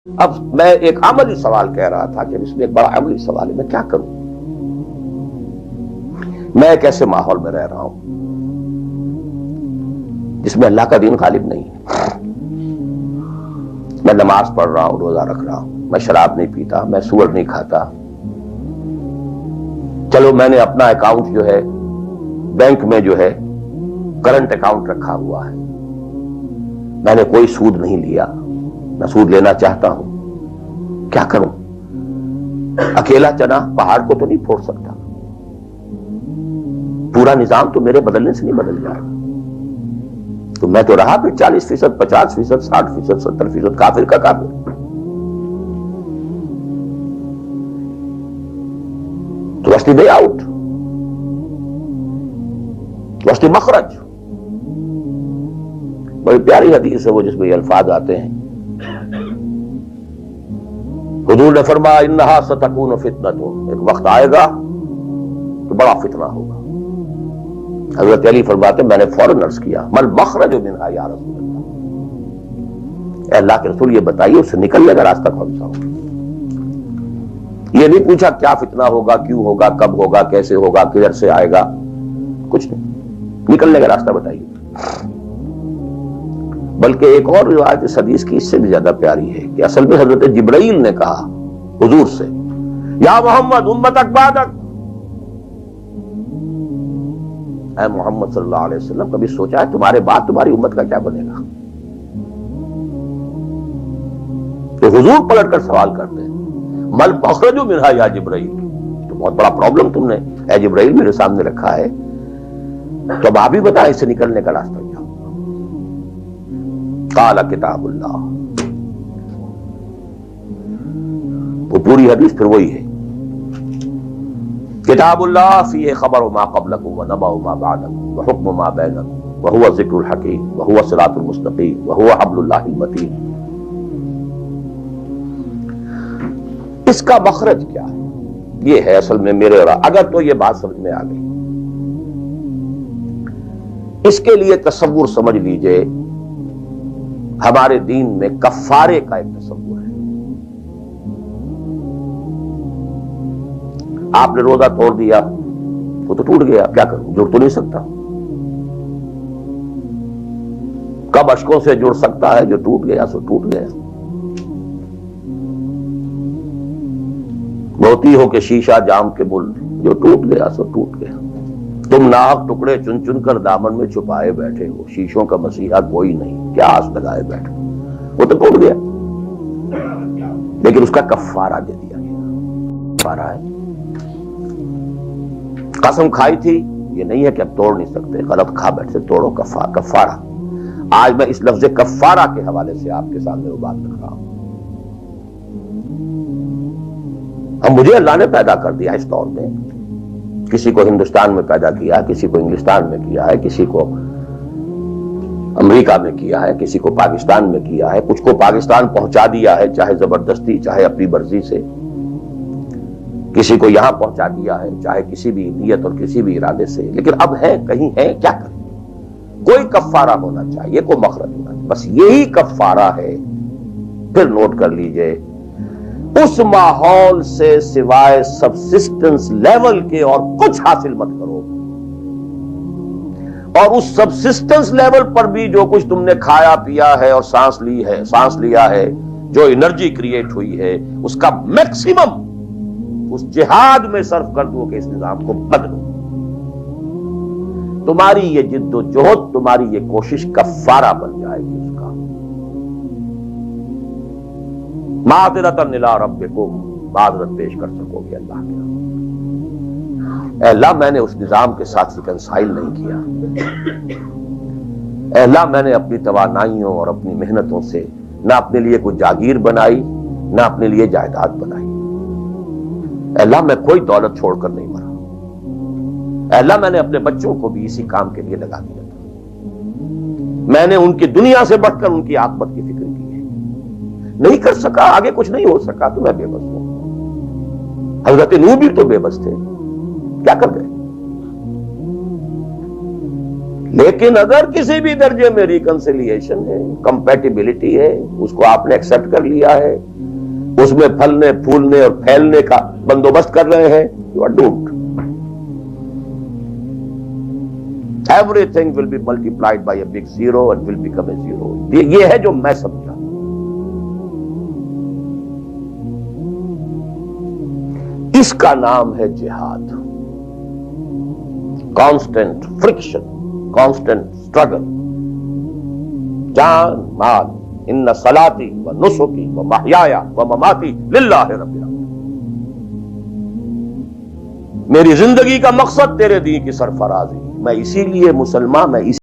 اب میں ایک عملی سوال کہہ رہا تھا کہ اس میں ایک بڑا عملی سوال ہے، میں کیا کروں؟ میں ایک ایسے ماحول میں رہ رہا ہوں جس میں اللہ کا دین غالب نہیں ہے۔ میں نماز پڑھ رہا ہوں، روزہ رکھ رہا ہوں، میں شراب نہیں پیتا، میں سور نہیں کھاتا، چلو میں نے اپنا اکاؤنٹ جو ہے بینک میں جو ہے کرنٹ اکاؤنٹ رکھا ہوا ہے، میں نے کوئی سود نہیں لیا، نہ سود لینا چاہتا ہوں، کیا کروں؟ اکیلا چنا پہاڑ کو تو نہیں پھوڑ سکتا، پورا نظام تو میرے بدلنے سے نہیں بدل جائے گا، تو میں تو رہا پھر 40%، 50%، 60%، 70% کافر کا کافر۔ تو what's the way out? What's the مخرج؟ بڑی پیاری حدیث ہے وہ جس میں یہ الفاظ آتے ہیں، حضور نے فرمایا انہا ستکون فتنۃ، ایک وقت آئے گا تو بڑا فتنہ ہوگا۔ حضرت علی فرماتے میں نے فوراً عرض کیا مل مخرج منہا یا رسول اللہ، اے اللہ کے رسول یہ بتائیے اس سے نکلنے کا راستہ کون سا ہوگا؟ یہ نہیں پوچھا کیا فتنہ ہوگا، کیوں ہوگا، کب ہوگا، کیسے ہوگا، کدھر سے آئے گا، کچھ نہیں، نکلنے کا راستہ بتائیے۔ بلکہ ایک اور روایت اس حدیث کی اس سے بھی زیادہ پیاری ہے کہ اصل میں حضرت جبرائیل نے کہا حضور سے یا محمد امتک بعدک، اے محمد صلی اللہ علیہ وسلم کبھی سوچا ہے تمہارے بعد تمہاری امت کا کیا بنے گا؟ تو حضور پلٹ کر سوال کرتے ہیں مل مخرج منہا یا جبرائیل، تو بہت بڑا پرابلم تم نے اے جبرائیل میرے سامنے رکھا ہے، تو اب آپ ہی بتائیں اس سے نکلنے کا راستہ کیا؟ قال کتاب اللہ، وہ پوری حدیث پھر وہی ہے، کتاب اللہ فیہ خبر ما قبلکم ونبأ ما بعدکم وحکم ما بینکم وہو ذکر الحکیم وہو الصراط المستقیم وہو حبل اللہ المتین۔ اس کا مخرج کیا ہے؟ یہ ہے اصل میں میرے اور اگر تو یہ بات سمجھ میں آ گئی، اس کے لیے تصور سمجھ لیجئے ہمارے دین میں کفارے کا ایک تصور ہے۔ آپ نے روزہ توڑ دیا وہ تو ٹوٹ گیا، کیا کروں؟ جڑ تو نہیں سکتا، کب اشکوں سے جڑ سکتا ہے؟ جو ٹوٹ گیا سو ٹوٹ گیا۔ موتی ہو کہ شیشہ جام کے بل، جو ٹوٹ گیا سو ٹوٹ گیا۔ تم ناحق ٹکڑے چن چن کر دامن میں چھپائے بیٹھے ہو، شیشوں کا مسیحا کوئی نہیں، کیا آس لگائے بیٹھے، وہ تو ٹوٹ گیا، لیکن اس کا کفارہ دے دیا گیا۔ کفارہ ہے، قسم کھائی تھی یہ نہیں ہے کہ اب توڑ نہیں سکتے، غلط کھا بیٹھے توڑو، کفارہ۔ آج میں اس لفظ کفارہ کے حوالے سے آپ کے سامنے وہ بات رکھ رہا ہوں۔ اب مجھے اللہ نے پیدا کر دیا اس دور میں، کسی کو ہندوستان میں پیدا کیا، کسی کو انگلستان میں کیا ہے، کسی کو امریکہ میں کیا ہے، کسی کو پاکستان میں کیا ہے، کچھ کو پاکستان پہنچا دیا ہے چاہے زبردستی چاہے اپنی مرضی سے، کسی کو یہاں پہنچا دیا ہے چاہے کسی بھی نیت اور کسی بھی ارادے سے، لیکن اب ہے کہیں ہے، کیا کریں؟ کوئی کفارہ ہونا چاہیے، کوئی مخرج ہونا چاہیے، بس یہی کفارہ ہے۔ پھر نوٹ کر لیجئے اس ماحول سے سوائے سبسسٹنس لیول کے اور کچھ حاصل مت کرو، اور اس سبسسٹنس لیول پر بھی جو کچھ تم نے کھایا پیا ہے اور سانس لیا ہے، جو انرجی کریٹ ہوئی ہے، اس کا میکسیمم اس جہاد میں صرف کر دو کہ اس نظام کو بدلو۔ تمہاری یہ جد و جہد، تمہاری یہ کوشش کفارہ بن جائے گی اس کا۔ معذرۃ الی ربکم، معذرت پیش کر سکو گے اللہ کے۔ اے اللہ میں نے اس نظام کے ساتھ ریکنسائل نہیں کیا، اے اللہ میں نے اپنی توانائیوں اور اپنی محنتوں سے نہ اپنے لیے کوئی جاگیر بنائی نہ اپنے لیے جائیداد بنائی، اے اللہ میں کوئی دولت چھوڑ کر نہیں مرا، اے اللہ میں نے اپنے بچوں کو بھی اسی کام کے لیے لگا دیا تھا، میں نے ان کی دنیا سے بڑھ کر ان کی عاقبت کی فکر کی ہے، نہیں کر سکا، آگے کچھ نہیں ہو سکا تو میں بے بس ہوں۔ حضرت نوح بھی تو بے بس تھے، کیا کر گئے؟ لیکن اگر کسی بھی درجے میں ریکنسیلیشن ہے، کمپیٹیبلٹی ہے، اس کو آپ نے ایکسپٹ کر لیا ہے، اس میں پھلنے پھولنے اور پھیلنے کا بندوبست کر رہے ہیں، you are doomed. Everything will be multiplied by a big zero and will become a zero. یہ ہے جو میں سمجھا. اس کا نام ہے جہاد. Constant friction, constant struggle. جان مال، ان صلاتی و نسکی و محیایا و مماتی للہ رب العالمین. میری زندگی کا مقصد تیرے دین کی سرفرازی. میں اسی لیے مسلمان، میں